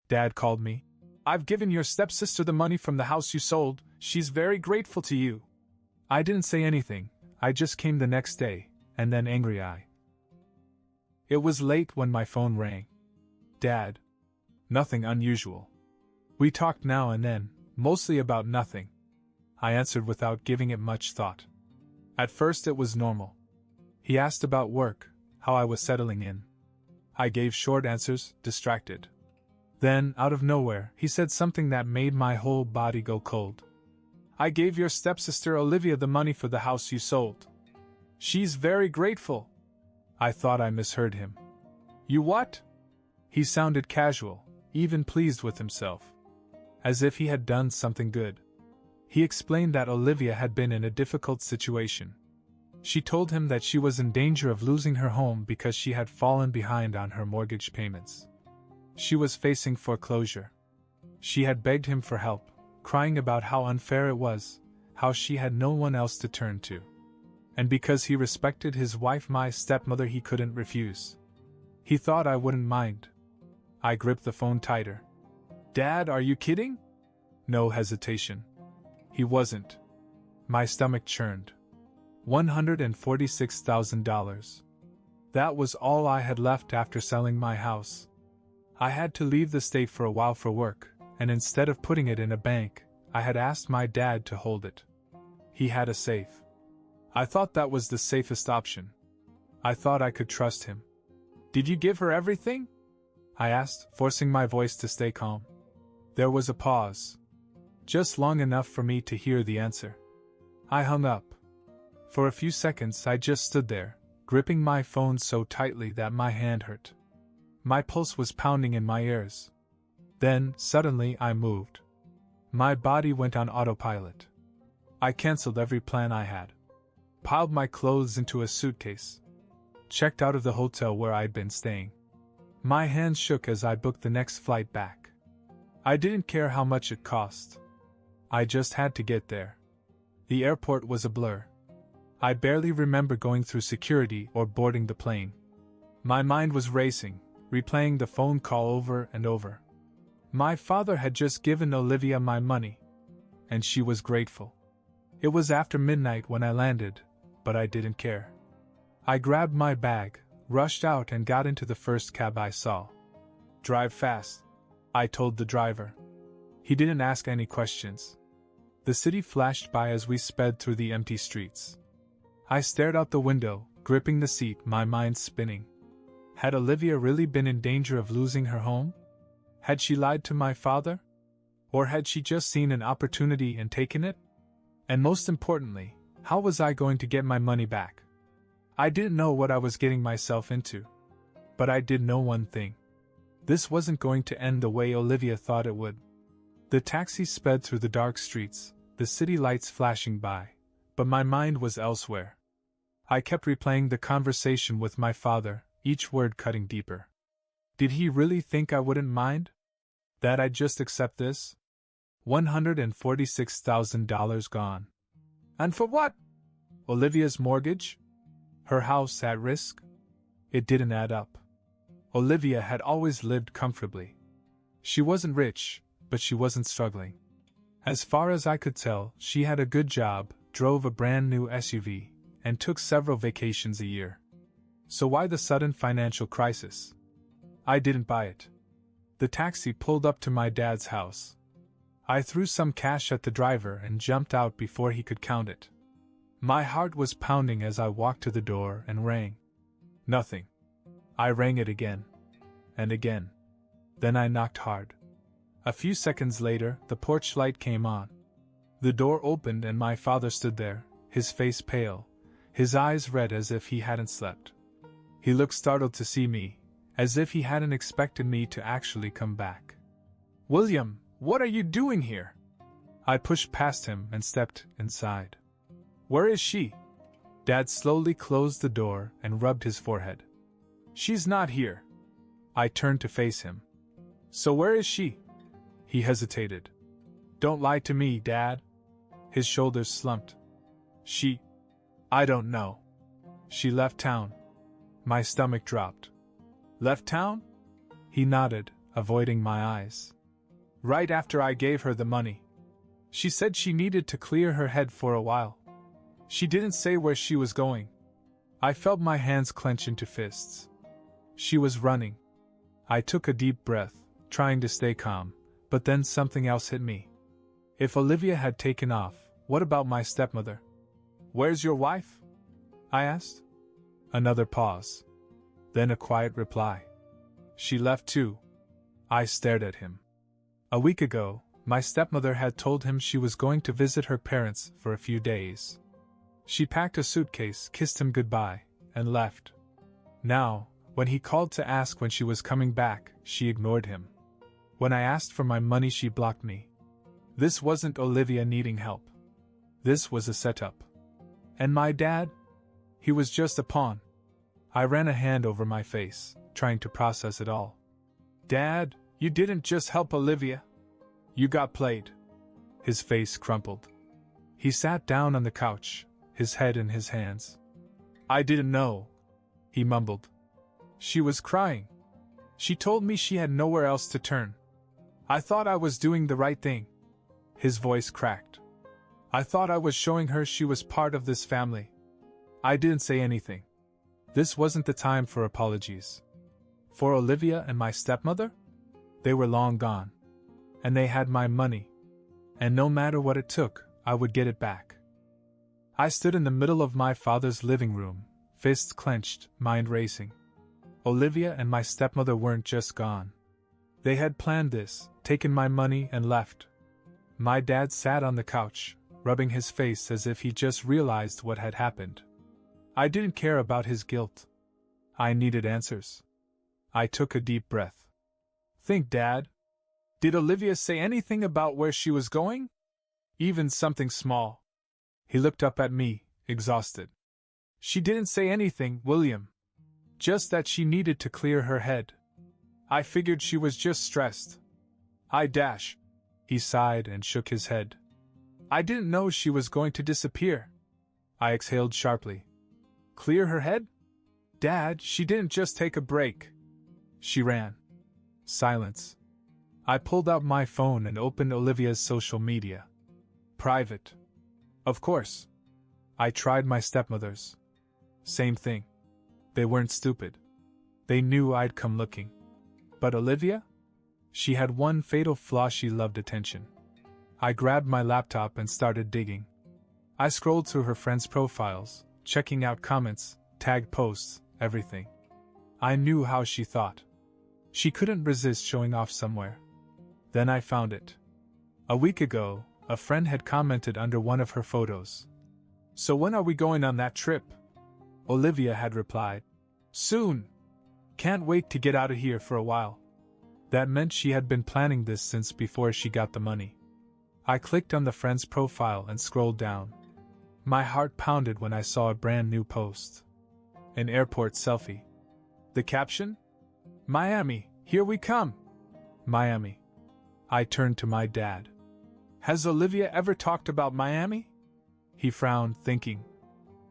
Dad called me. "I've given your stepsister the money from the house you sold. She's very grateful to you." I didn't say anything. I just came the next day, and then angry eye. It was late when my phone rang. "Dad." Nothing unusual. We talked now and then, mostly about nothing. I answered without giving it much thought. At first it was normal. He asked about work, how I was settling in. I gave short answers, distracted. Then, out of nowhere, he said something that made my whole body go cold. "I gave your stepsister Olivia the money for the house you sold. She's very grateful." I thought I misheard him. "You what?" He sounded casual, even pleased with himself. As if he had done something good. He explained that Olivia had been in a difficult situation. She told him that she was in danger of losing her home because she had fallen behind on her mortgage payments. She was facing foreclosure. She had begged him for help, crying about how unfair it was, how she had no one else to turn to. And because he respected his wife, my stepmother, he couldn't refuse. He thought I wouldn't mind. I gripped the phone tighter. "Dad, are you kidding?" No hesitation. He wasn't. My stomach churned. $146,000. That was all I had left after selling my house. I had to leave the state for a while for work, and instead of putting it in a bank, I had asked my dad to hold it. He had a safe. I thought that was the safest option. I thought I could trust him. "Did you give her everything?" I asked, forcing my voice to stay calm. There was a pause. Just long enough for me to hear the answer. I hung up. For a few seconds I just stood there, gripping my phone so tightly that my hand hurt. My pulse was pounding in my ears. Then, suddenly, I moved. My body went on autopilot. I canceled every plan I had. Piled my clothes into a suitcase. Checked out of the hotel where I'd been staying. My hands shook as I booked the next flight back. I didn't care how much it cost. I just had to get there. The airport was a blur. I barely remember going through security or boarding the plane. My mind was racing, replaying the phone call over and over. My father had just given Olivia my money, and she was grateful. It was after midnight when I landed, but I didn't care. I grabbed my bag, rushed out and got into the first cab I saw. "Drive fast," I told the driver. He didn't ask any questions. The city flashed by as we sped through the empty streets. I stared out the window, gripping the seat, my mind spinning. Had Olivia really been in danger of losing her home? Had she lied to my father? Or had she just seen an opportunity and taken it? And most importantly, how was I going to get my money back? I didn't know what I was getting myself into. But I did know one thing. This wasn't going to end the way Olivia thought it would. The taxi sped through the dark streets, the city lights flashing by, but my mind was elsewhere. I kept replaying the conversation with my father, each word cutting deeper. Did he really think I wouldn't mind? That I'd just accept this? $146,000 gone. And for what? Olivia's mortgage? Her house at risk? It didn't add up. Olivia had always lived comfortably. She wasn't rich, but she wasn't struggling. As far as I could tell, she had a good job, drove a brand new SUV, and took several vacations a year. So why the sudden financial crisis? I didn't buy it. The taxi pulled up to my dad's house. I threw some cash at the driver and jumped out before he could count it. My heart was pounding as I walked to the door and rang. Nothing. I rang it again. And again. Then I knocked hard. A few seconds later, the porch light came on. The door opened and my father stood there, his face pale, his eyes red as if he hadn't slept. He looked startled to see me, as if he hadn't expected me to actually come back. "William, what are you doing here?" I pushed past him and stepped inside. "Where is she?" Dad slowly closed the door and rubbed his forehead. "She's not here." I turned to face him. "So where is she?" He hesitated. "Don't lie to me, Dad." His shoulders slumped. I don't know. She left town." My stomach dropped. "Left town?" He nodded, avoiding my eyes. Right after I gave her the money. She said she needed to clear her head for a while. She didn't say where she was going. I felt my hands clench into fists. She was running. I took a deep breath, trying to stay calm, but then something else hit me. If Olivia had taken off, what about my stepmother? Where's your wife? I asked. Another pause. Then a quiet reply. She left too. I stared at him. A week ago, my stepmother had told him she was going to visit her parents for a few days. She packed a suitcase, kissed him goodbye, and left. Now, when he called to ask when she was coming back, she ignored him. When I asked for my money, she blocked me. This wasn't Olivia needing help. This was a setup. And my dad? He was just a pawn. I ran a hand over my face, trying to process it all. Dad, you didn't just help Olivia. You got played. His face crumpled. He sat down on the couch, his head in his hands. I didn't know, he mumbled. She was crying. She told me she had nowhere else to turn. I thought I was doing the right thing. His voice cracked. I thought I was showing her she was part of this family. I didn't say anything. This wasn't the time for apologies. For Olivia and my stepmother? They were long gone. And they had my money. And no matter what it took, I would get it back. I stood in the middle of my father's living room, fists clenched, mind racing. Olivia and my stepmother weren't just gone. They had planned this, taken my money and left. My dad sat on the couch, rubbing his face as if he just realized what had happened. I didn't care about his guilt. I needed answers. I took a deep breath. Think, Dad. Did Olivia say anything about where she was going? Even something small. He looked up at me, exhausted. She didn't say anything, William. Just that she needed to clear her head. I figured she was just stressed. He sighed and shook his head. I didn't know she was going to disappear. I exhaled sharply. Clear her head? Dad, she didn't just take a break. She ran. Silence. I pulled out my phone and opened Olivia's social media. Private. Of course. I tried my stepmother's. Same thing. They weren't stupid. They knew I'd come looking. But Olivia? She had one fatal flaw: she loved attention. I grabbed my laptop and started digging. I scrolled through her friends' profiles, checking out comments, tagged posts, everything. I knew how she thought. She couldn't resist showing off somewhere. Then I found it. A week ago, a friend had commented under one of her photos. So when are we going on that trip? Olivia had replied. Soon. Can't wait to get out of here for a while. That meant she had been planning this since before she got the money. I clicked on the friend's profile and scrolled down. My heart pounded when I saw a brand new post. An airport selfie. The caption? Miami, here we come. Miami. I turned to my dad. Has Olivia ever talked about Miami? He frowned, thinking.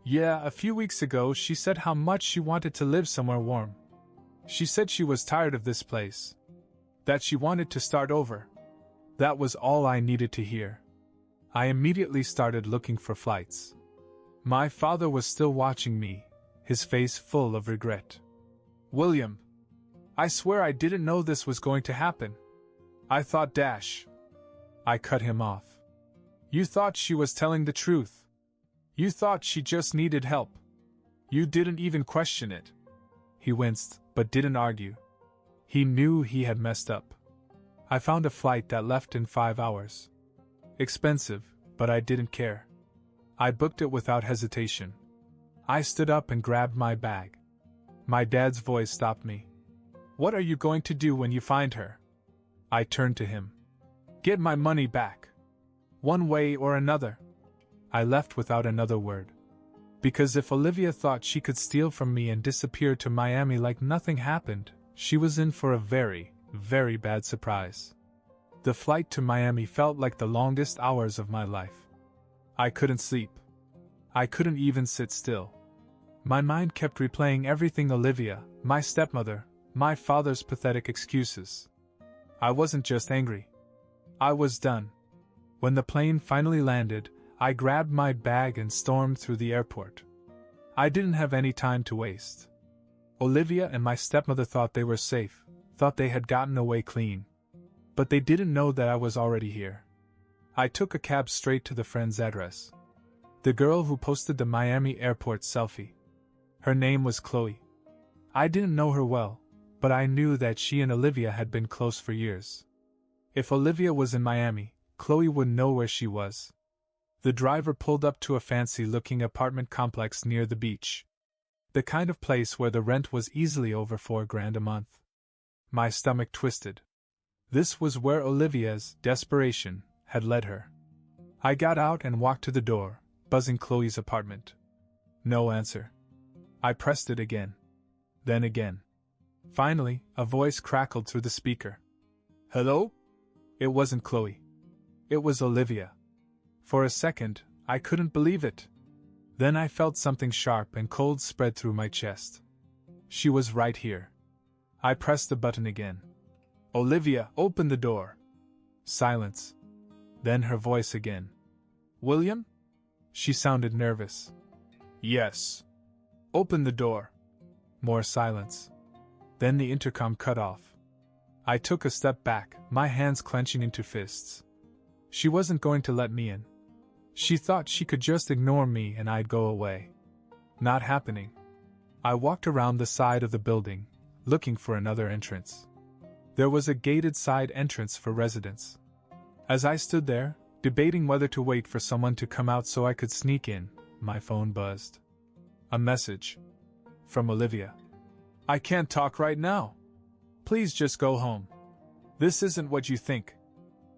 Yeah, a few weeks ago she said how much she wanted to live somewhere warm. She said she was tired of this place. That she wanted to start over. That was all I needed to hear. I immediately started looking for flights. My father was still watching me, his face full of regret. William, I swear I didn't know this was going to happen. I thought I cut him off. You thought she was telling the truth. You thought she just needed help. You didn't even question it. He winced, but didn't argue. He knew he had messed up. I found a flight that left in 5 hours. Expensive, but I didn't care. I booked it without hesitation. I stood up and grabbed my bag. My dad's voice stopped me. What are you going to do when you find her? I turned to him. Get my money back. One way or another. I left without another word. Because if Olivia thought she could steal from me and disappear to Miami like nothing happened, she was in for a very, very bad surprise. The flight to Miami felt like the longest hours of my life. I couldn't sleep. I couldn't even sit still. My mind kept replaying everything: Olivia, my stepmother, my father's pathetic excuses. I wasn't just angry. I was done. When the plane finally landed, I grabbed my bag and stormed through the airport. I didn't have any time to waste. Olivia and my stepmother thought they were safe, thought they had gotten away clean. But they didn't know that I was already here. I took a cab straight to the friend's address. The girl who posted the Miami airport selfie. Her name was Chloe. I didn't know her well, but I knew that she and Olivia had been close for years. If Olivia was in Miami, Chloe would know where she was. The driver pulled up to a fancy-looking apartment complex near the beach. The kind of place where the rent was easily over $4,000 a month. My stomach twisted. This was where Olivia's desperation had led her. I got out and walked to the door, buzzing Chloe's apartment. No answer. I pressed it again. Then again. Finally, a voice crackled through the speaker. Hello? It wasn't Chloe. It was Olivia. For a second, I couldn't believe it. Then I felt something sharp and cold spread through my chest. She was right here. I pressed the button again. Olivia, open the door. Silence. Then her voice again. William? She sounded nervous. Yes. Open the door. More silence. Then the intercom cut off. I took a step back, my hands clenching into fists. She wasn't going to let me in. She thought she could just ignore me and I'd go away. Not happening. I walked around the side of the building, looking for another entrance. There was a gated side entrance for residents. As I stood there, debating whether to wait for someone to come out so I could sneak in, my phone buzzed. A message. From Olivia. I can't talk right now. Please just go home. This isn't what you think.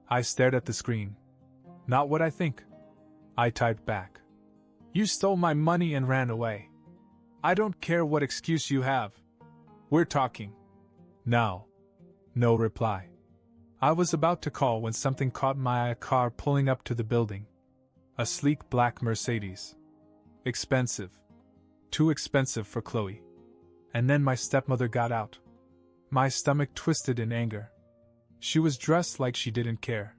I stared at the screen. Not what I think. I typed back. You stole my money and ran away. I don't care what excuse you have. We're talking. Now. No reply. I was about to call when something caught my eye, a car pulling up to the building. A sleek black Mercedes. Expensive. Too expensive for Chloe. And then my stepmother got out. My stomach twisted in anger. She was dressed like she didn't care.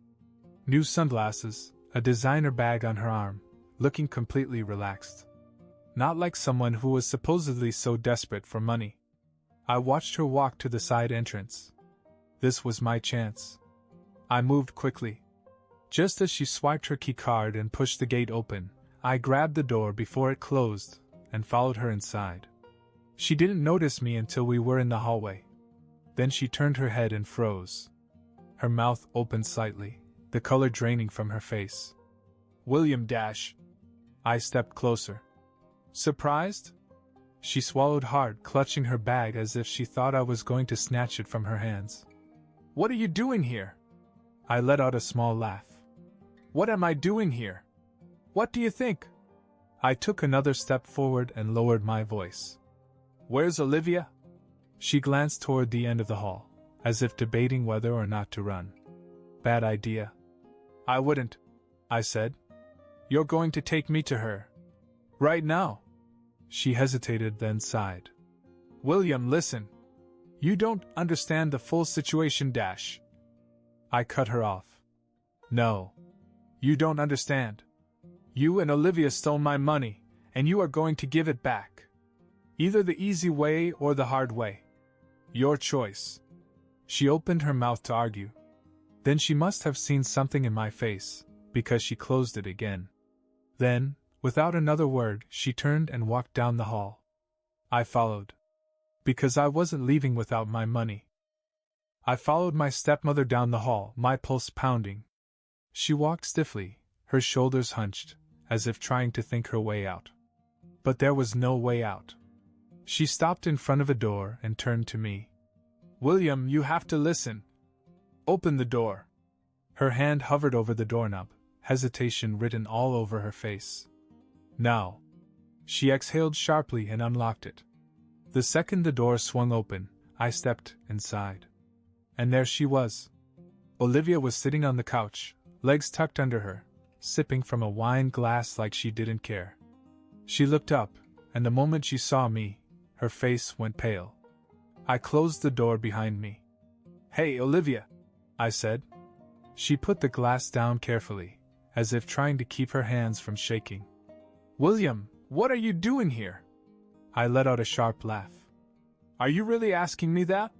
New sunglasses, a designer bag on her arm, looking completely relaxed. Not like someone who was supposedly so desperate for money. I watched her walk to the side entrance. This was my chance. I moved quickly. Just as she swiped her keycard and pushed the gate open, I grabbed the door before it closed and followed her inside. She didn't notice me until we were in the hallway. Then she turned her head and froze. Her mouth opened slightly, the color draining from her face. William Dash. I stepped closer. Surprised? She swallowed hard, clutching her bag as if she thought I was going to snatch it from her hands. What are you doing here? I let out a small laugh. What am I doing here? What do you think? I took another step forward and lowered my voice. Where's Olivia? She glanced toward the end of the hall, as if debating whether or not to run. Bad idea. I wouldn't, I said. You're going to take me to her. Right now. She hesitated, then sighed. William, listen. You don't understand the full situation, Dash. I cut her off. No. You don't understand. You and Olivia stole my money, and you are going to give it back. Either the easy way or the hard way. Your choice. She opened her mouth to argue. Then she must have seen something in my face, because she closed it again. Then, without another word, she turned and walked down the hall. I followed. Because I wasn't leaving without my money. I followed my stepmother down the hall, my pulse pounding. She walked stiffly, her shoulders hunched, as if trying to think her way out. But there was no way out. She stopped in front of a door and turned to me. William, you have to listen. Open the door. Her hand hovered over the doorknob, hesitation written all over her face. Now. She exhaled sharply and unlocked it. The second the door swung open, I stepped inside. And there she was. Olivia was sitting on the couch, legs tucked under her, sipping from a wine glass like she didn't care. She looked up, and the moment she saw me, her face went pale. I closed the door behind me. Hey, Olivia! I said. She put the glass down carefully, as if trying to keep her hands from shaking. William, what are you doing here? I let out a sharp laugh. Are you really asking me that?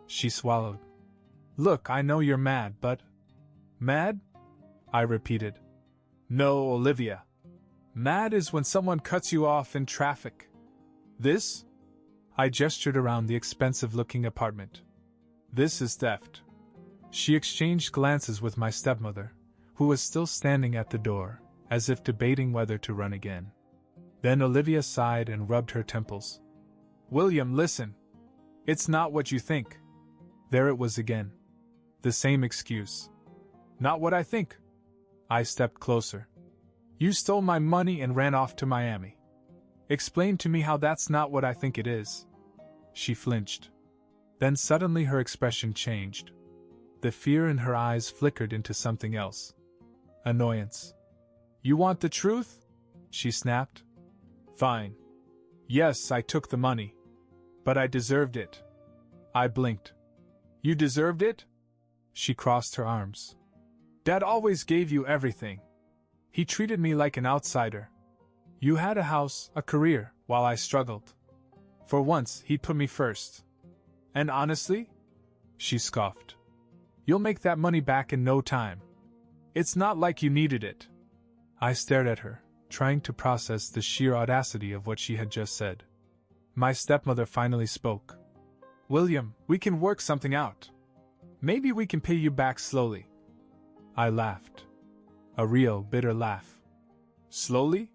She swallowed. Look, I know you're mad, but... Mad? I repeated. No, Olivia. Mad is when someone cuts you off in traffic. This? I gestured around the expensive-looking apartment. This is theft. She exchanged glances with my stepmother, who was still standing at the door, as if debating whether to run again. Then Olivia sighed and rubbed her temples. William, listen. It's not what you think. There it was again. The same excuse. Not what I think. I stepped closer. You stole my money and ran off to Miami. Explain to me how that's not what I think it is. She flinched. Then suddenly her expression changed. The fear in her eyes flickered into something else. Annoyance. You want the truth? She snapped. Fine. Yes, I took the money. But I deserved it. I blinked. You deserved it? She crossed her arms. Dad always gave you everything. He treated me like an outsider. You had a house, a career, while I struggled. For once, he'd put me first. And honestly? She scoffed. You'll make that money back in no time. It's not like you needed it. I stared at her, trying to process the sheer audacity of what she had just said. My stepmother finally spoke. William, we can work something out. Maybe we can pay you back slowly. I laughed. A real, bitter laugh. Slowly?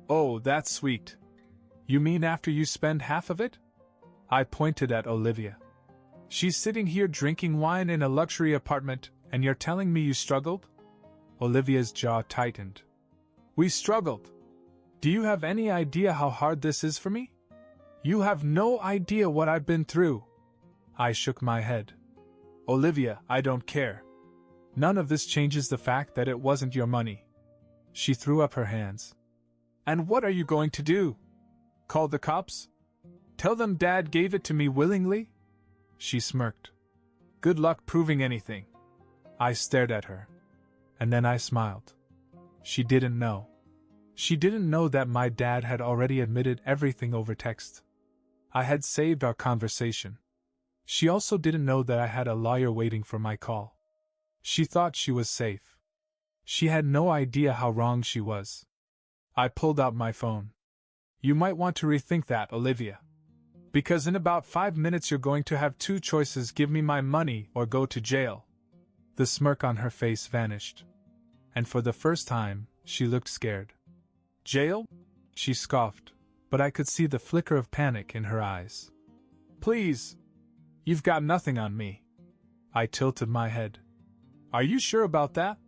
Oh, that's sweet. You mean after you spend half of it? I pointed at Olivia. She's sitting here drinking wine in a luxury apartment, and you're telling me you struggled? Olivia's jaw tightened. We struggled. Do you have any idea how hard this is for me? You have no idea what I've been through. I shook my head. Olivia, I don't care. None of this changes the fact that it wasn't your money. She threw up her hands. And what are you going to do? Call the cops? Tell them Dad gave it to me willingly? She smirked. Good luck proving anything. I stared at her. And then I smiled. She didn't know. She didn't know that my dad had already admitted everything over text. I had saved our conversation. She also didn't know that I had a lawyer waiting for my call. She thought she was safe. She had no idea how wrong she was. I pulled out my phone. You might want to rethink that, Olivia. Because in about 5 minutes you're going to have two choices: give me my money or go to jail. The smirk on her face vanished. And for the first time, she looked scared. Jail? She scoffed, but I could see the flicker of panic in her eyes. Please. You've got nothing on me. I tilted my head. Are you sure about that?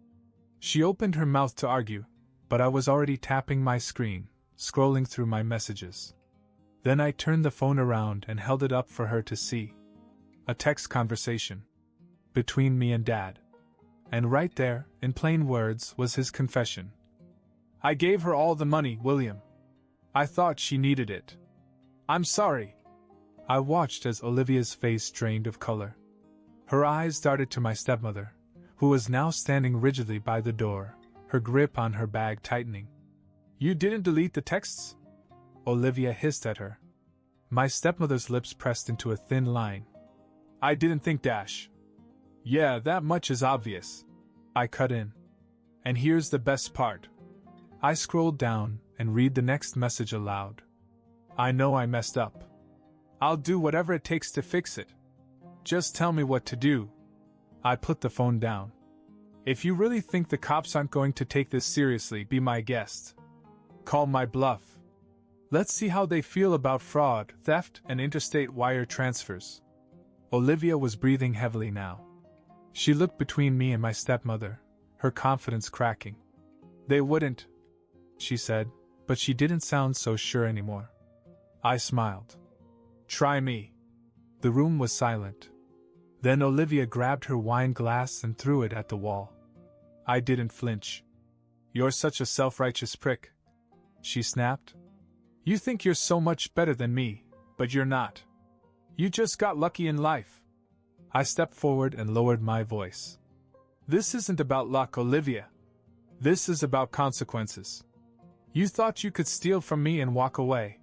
She opened her mouth to argue, but I was already tapping my screen, scrolling through my messages. Then I turned the phone around and held it up for her to see. A text conversation. Between me and Dad. And right there, in plain words, was his confession. I gave her all the money, William. I thought she needed it. I'm sorry. I watched as Olivia's face drained of color. Her eyes darted to my stepmother, who was now standing rigidly by the door, her grip on her bag tightening. You didn't delete the texts? Olivia hissed at her. My stepmother's lips pressed into a thin line. I didn't think dash. Yeah, that much is obvious. I cut in. And here's the best part. I scrolled down and read the next message aloud. I know I messed up. I'll do whatever it takes to fix it. Just tell me what to do. I put the phone down. If you really think the cops aren't going to take this seriously, be my guest. Call my bluff. Let's see how they feel about fraud, theft, and interstate wire transfers. Olivia was breathing heavily now. She looked between me and my stepmother, her confidence cracking. They wouldn't, she said, but she didn't sound so sure anymore. I smiled. Try me. The room was silent. Then Olivia grabbed her wine glass and threw it at the wall. I didn't flinch. You're such a self-righteous prick, she snapped. You think you're so much better than me, but you're not. You just got lucky in life. I stepped forward and lowered my voice. This isn't about luck, Olivia. This is about consequences. You thought you could steal from me and walk away.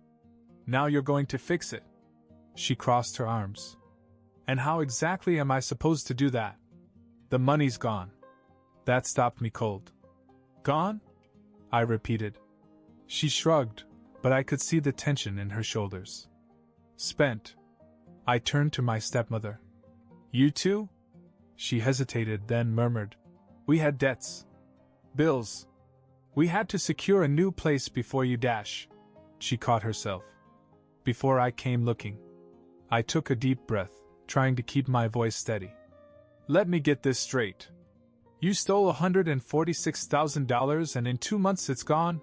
Now you're going to fix it. She crossed her arms. And how exactly am I supposed to do that? The money's gone. That stopped me cold. Gone? I repeated. She shrugged, but I could see the tension in her shoulders. Spent. I turned to my stepmother. You too? She hesitated, then murmured. We had debts. Bills. We had to secure a new place before you dash. She caught herself. Before I came looking. I took a deep breath, trying to keep my voice steady. Let me get this straight. You stole $146,000 and in 2 months it's gone?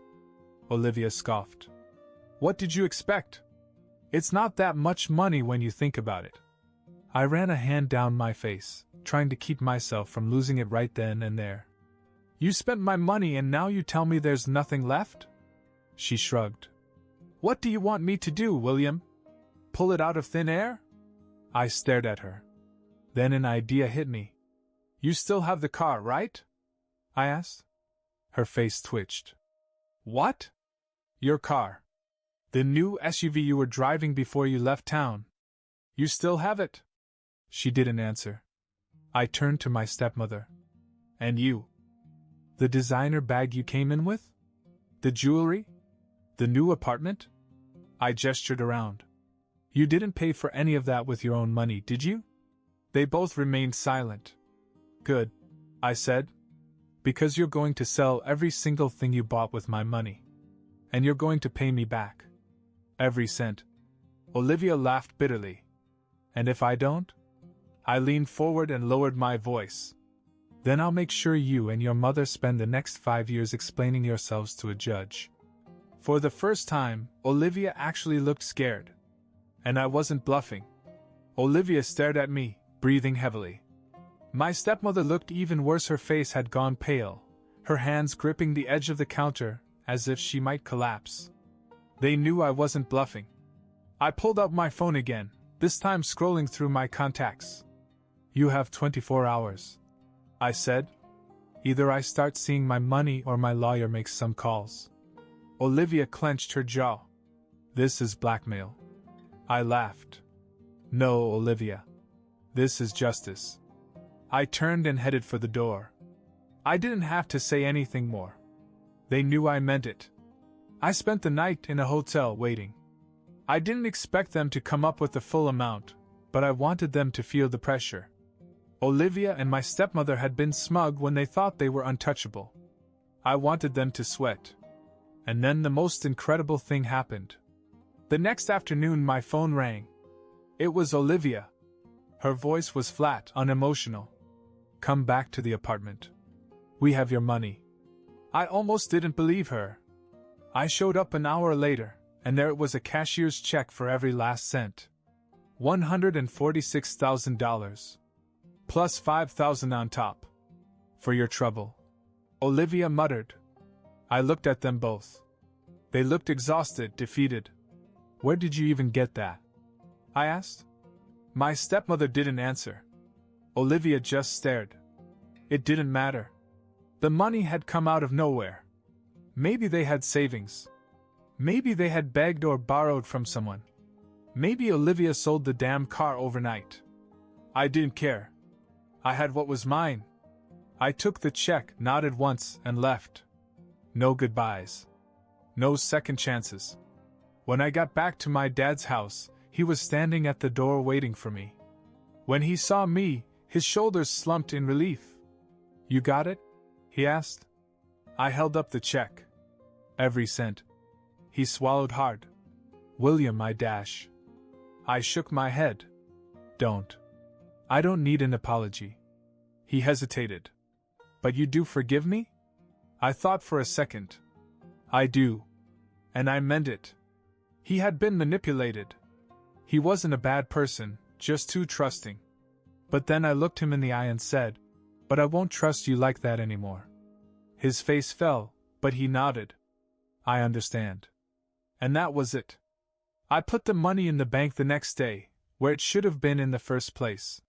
Olivia scoffed. What did you expect? It's not that much money when you think about it. I ran a hand down my face, trying to keep myself from losing it right then and there. You spent my money and now you tell me there's nothing left? She shrugged. What do you want me to do, William? Pull it out of thin air? I stared at her. Then an idea hit me. You still have the car, right? I asked. Her face twitched. What? Your car. The new SUV you were driving before you left town. You still have it? She didn't answer. I turned to my stepmother. And you? The designer bag you came in with? The jewelry? The new apartment? I gestured around. You didn't pay for any of that with your own money, did you? They both remained silent. Good, I said. Because you're going to sell every single thing you bought with my money. And you're going to pay me back. Every cent. Olivia laughed bitterly. And if I don't? I leaned forward and lowered my voice. Then I'll make sure you and your mother spend the next 5 years explaining yourselves to a judge. For the first time, Olivia actually looked scared. And I wasn't bluffing. Olivia stared at me, breathing heavily. My stepmother looked even worse. Her face had gone pale, her hands gripping the edge of the counter, as if she might collapse. They knew I wasn't bluffing. I pulled out my phone again, this time scrolling through my contacts. You have 24 hours. I said. Either I start seeing my money or my lawyer makes some calls. Olivia clenched her jaw. This is blackmail. I laughed. No, Olivia. This is justice. I turned and headed for the door. I didn't have to say anything more. They knew I meant it. I spent the night in a hotel waiting. I didn't expect them to come up with the full amount, but I wanted them to feel the pressure. Olivia and my stepmother had been smug when they thought they were untouchable. I wanted them to sweat. And then the most incredible thing happened. The next afternoon my phone rang. It was Olivia. Her voice was flat, unemotional. Come back to the apartment. We have your money. I almost didn't believe her. I showed up an hour later, and there it was, a cashier's check for every last cent. $146,000. Plus $5,000 on top. For your trouble. Olivia muttered. I looked at them both. They looked exhausted, defeated. Where did you even get that? I asked. My stepmother didn't answer. Olivia just stared. It didn't matter. The money had come out of nowhere. Maybe they had savings. Maybe they had begged or borrowed from someone. Maybe Olivia sold the damn car overnight. I didn't care. I had what was mine. I took the check, nodded once, and left. No goodbyes. No second chances. When I got back to my dad's house, he was standing at the door waiting for me. When he saw me, his shoulders slumped in relief. You got it? He asked. I held up the check. Every cent. He swallowed hard. William, I dash. I shook my head. Don't. I don't need an apology. He hesitated. But you do forgive me? I thought for a second. I do. And I meant it. He had been manipulated. He wasn't a bad person, just too trusting. But then I looked him in the eye and said, but I won't trust you like that anymore. His face fell, but he nodded. I understand. And that was it. I put the money in the bank the next day, where it should have been in the first place.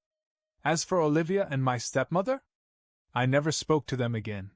As for Olivia and my stepmother? I never spoke to them again.